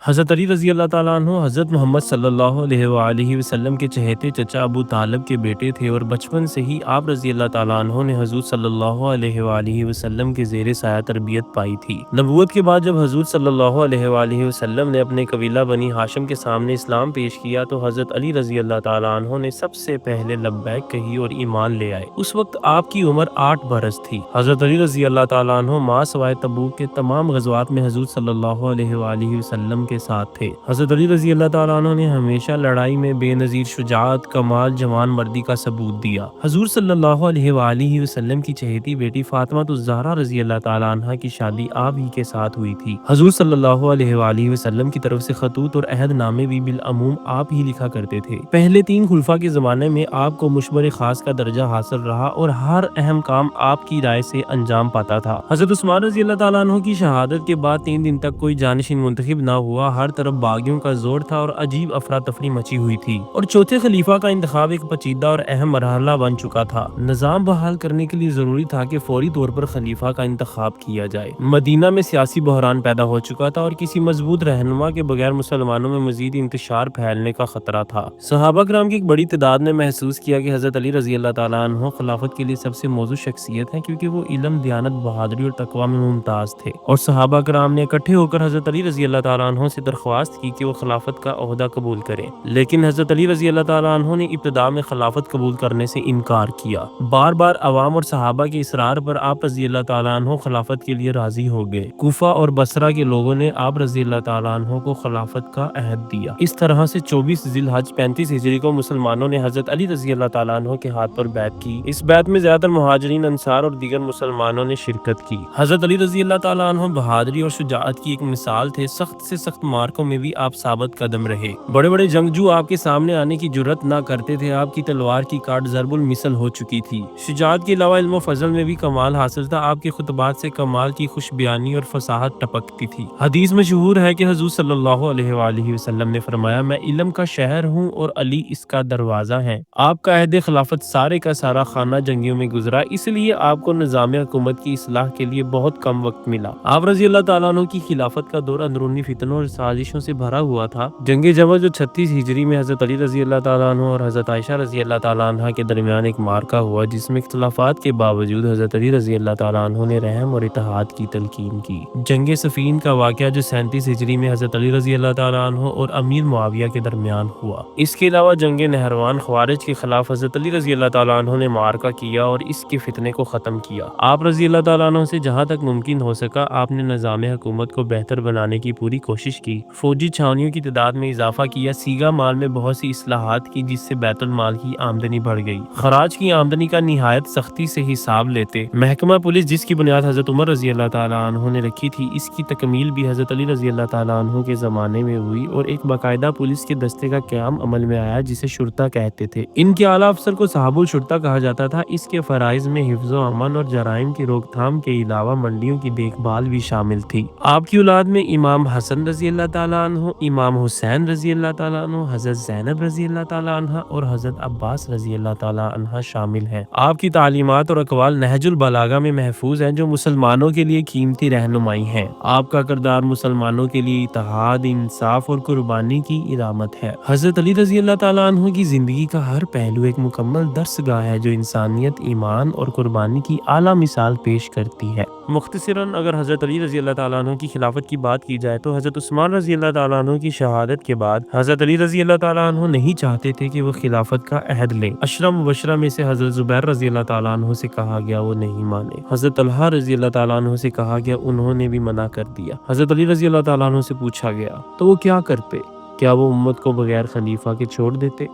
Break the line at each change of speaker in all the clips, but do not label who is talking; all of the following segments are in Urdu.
حضرت علی رضی اللہ تعالیٰ عنہ حضرت محمد صلی اللہ علیہ وآلہ وسلم کے چہیتے چچا ابو طالب کے بیٹے تھے اور بچپن سے ہی آپ رضی اللہ تعالیٰ عنہ نے حضور صلی اللہ علیہ وآلہ وسلم کے زیر سایہ تربیت پائی تھی۔ نبوت کے بعد جب حضور صلی اللہ علیہ وآلہ وسلم نے اپنے قبیلہ بنی ہاشم کے سامنے اسلام پیش کیا تو حضرت علی رضی اللہ تعالیٰ عنہ نے سب سے پہلے لبیک کہی اور ایمان لے آئے۔ اس وقت آپ کی عمر 8 برس تھی۔ حضرت علی رضی اللہ تعالیٰ عنہ ماں سوائے تبوک کے تمام غزوات میں حضور صلی اللہ علیہ وآلہ وسلم کے ساتھ تھے۔ حضرت علی رضی اللہ تعالیٰ عنہ نے ہمیشہ لڑائی میں بے نظیر شجاعت، کمال، جوان مردی کا ثبوت دیا۔ حضور صلی اللہ علیہ وآلہ وسلم کی چہیتی بیٹی فاطمہ الزہرا رضی اللہ تعالیٰ عنہ کی شادی آپ ہی کے ساتھ ہوئی تھی۔ حضور صلی اللہ علیہ وآلہ وسلم کی طرف سے خطوط اور عہد نامے بھی بالعموم آپ ہی لکھا کرتے تھے۔ پہلے 3 خلفاء کے زمانے میں آپ کو مشبر خاص کا درجہ حاصل رہا اور ہر اہم کام آپ کی رائے سے انجام پاتا تھا۔ حضرت عثمان رضی اللہ تعالیٰ عنہ کی شہادت کے بعد 3 دن تک کوئی جانشین منتخب نہ ہوا۔ ہر طرف باغیوں کا زور تھا اور عجیب افراتفری مچی ہوئی تھی اور چوتھے خلیفہ کا انتخاب ایک پیچیدہ اور اہم مرحلہ بن چکا تھا۔ نظام بحال کرنے کے لیے ضروری تھا کہ فوری طور پر خلیفہ کا انتخاب کیا جائے۔ مدینہ میں سیاسی بحران پیدا ہو چکا تھا اور کسی مضبوط رہنما کے بغیر مسلمانوں میں مزید انتشار پھیلنے کا خطرہ تھا۔ صحابہ کرام کی ایک بڑی تعداد نے محسوس کیا کہ حضرت علی رضی اللہ تعالیٰ عنہ خلافت کے لیے سب سے موزوں شخصیت ہیں، کیونکہ وہ علم، دیانت، بہادری اور تقوی میں ممتاز تھے، اور صحابہ کرام نے اکٹھے ہو کر حضرت علی رضی اللہ تعالیٰ عنہ سے درخواست کی کہ وہ خلافت کا عہدہ قبول کریں، لیکن حضرت علی رضی اللہ تعالیٰ عنہ نے ابتدا میں خلافت قبول کرنے سے انکار کیا۔ بار بار عوام اور صحابہ کے اصرار پر آپ رضی اللہ تعالیٰ عنہ خلافت کے لیے راضی ہو گئے۔ کوفہ اور بصرہ کے لوگوں نے آپ رضی اللہ تعالیٰ عنہ کو خلافت کا عہد دیا۔ اس طرح سے 24 ذی الحج 35 ہجری کو مسلمانوں نے حضرت علی رضی اللہ تعالیٰ عنہ کے ہاتھ پر بیعت کی۔ اس بیعت میں زیادہ تر مہاجرین، انصار اور دیگر مسلمانوں نے شرکت کی۔ حضرت علی رضی اللہ تعالیٰ عنہ بہادری اور شجاعت کی ایک مثال تھے۔ سخت سے سخت مارکوں میں بھی آپ ثابت قدم رہے۔ بڑے بڑے جنگجو آپ کے سامنے آنے کی جرات نہ کرتے تھے۔ آپ کی تلوار کی کاٹ ضرب المثل ہو چکی تھی۔ شجاعت کے علاوہ علم و فضل میں بھی کمال حاصل تھا۔ آپ کے خطبات سے کمال کی خوش بیانی اور فصاحت ٹپکتی تھی۔ حدیث مشہور ہے کہ حضور صلی اللہ علیہ وآلہ وسلم نے فرمایا، میں علم کا شہر ہوں اور علی اس کا دروازہ ہے۔ آپ کا عہد خلافت سارے کا سارا خانہ جنگیوں میں گزرا، اس لیے آپ کو نظام حکومت کی اصلاح کے لیے بہت کم وقت ملا۔ آپ رضی اللہ تعالیٰ عنہ کی خلافت کا دور اندرونی فتنوں اور سازشوں سے بھرا ہوا تھا۔ جنگ جمل جو 36 ہجری میں حضرت علی رضی اللہ تعالیٰ عنہ اور حضرت عائشہ رضی اللہ تعالیٰ عنہ کے درمیان ایک معرکہ ہوا، جس میں اختلافات کے باوجود حضرت علی رضی اللہ تعالیٰ عنہ نے رحم اور اتحاد کی تلقین کی۔ جنگ صفین کا واقعہ جو 37 ہجری میں حضرت علی رضی اللہ تعالیٰ عنہ اور امیر معاویہ کے درمیان ہوا۔ اس کے علاوہ جنگ نہروان خوارج کے خلاف حضرت علی رضی اللہ تعالیٰ عنہ نے معرکہ کیا اور اس کے فتنے کو ختم کیا۔ آپ رضی اللہ تعالیٰ عنہ سے جہاں تک ممکن ہو سکا آپ نے نظام حکومت کو بہتر بنانے کی پوری کوشش کی۔ فوجی چھاونیوں کی تعداد میں اضافہ کیا، سیگا مال میں بہت سی اصلاحات کی، جس سے بیت المال کی آمدنی بڑھ گئی۔ خراج کی آمدنی کا نہایت سختی سے حساب لیتے۔ محکمہ پولیس جس کی بنیاد حضرت عمر رضی اللہ تعالیٰ عنہ نے رکھی تھی، اس کی تکمیل بھی حضرت علی رضی اللہ تعالیٰ عنہ کے زمانے میں ہوئی اور ایک باقاعدہ پولیس کے دستے کا قیام عمل میں آیا، جسے شرطہ کہتے تھے۔ ان کے اعلیٰ افسر کو صاحب الشرطہ کہا جاتا تھا۔ اس کے فرائض میں حفظ و امن اور جرائم کی روک تھام کے علاوہ منڈیوں کی دیکھ بھال بھی شامل تھی۔ آپ کی اولاد میں امام حسن رضی اللہ تعالیٰ عنہ، امام حسین رضی اللہ تعالیٰ عنہ، حضرت زینب رضی اللہ تعالیٰ عنہ اور حضرت عباس رضی اللہ تعالیٰ عنہ شامل ہیں۔ آپ کی تعلیمات اور اقوال نہج البلاغہ میں محفوظ ہیں، جو مسلمانوں کے لیے قیمتی رہنمائی ہیں۔ آپ کا کردار مسلمانوں کے لیے اتحاد، انصاف اور قربانی کی علامت ہے۔ حضرت علی رضی اللہ تعالیٰ عنہ کی زندگی کا ہر پہلو ایک مکمل درس گاہ ہے، جو انسانیت، ایمان اور قربانی کی اعلیٰ مثال پیش کرتی ہے۔ مختصراً اگر حضرت علی رضی اللہ تعالیٰ عنہ کی خلافت کی بات کی جائے تو حضرت عثمان رضی اللہ تعالیٰ عنہ کی شہادت کے بعد حضرت علی رضی اللہ تعالیٰ عنہ نہیں چاہتے تھے کہ وہ خلافت کا عہد لیں۔ عشرہ مبشرہ میں سے حضرت زبیر رضی اللہ تعالیٰ عنہ سے کہا گیا، وہ نہیں مانے۔ حضرت طلحہ رضی اللہ تعالیٰ عنہ سے کہا گیا، انہوں نے بھی منع کر دیا۔ حضرت علی رضی اللہ تعالیٰ عنہ سے پوچھا گیا تو وہ کیا کرتے؟ کیا وہ امت کو بغیر خلیفہ کے چھوڑ دیتے؟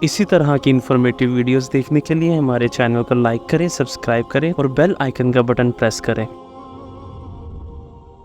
اسی طرح کی انفارمیٹیو ویڈیوز دیکھنے کے لیے ہمارے چینل کو لائک کریں، سبسکرائب کریں اور بیل آئیکن کا بٹن پریس کریں۔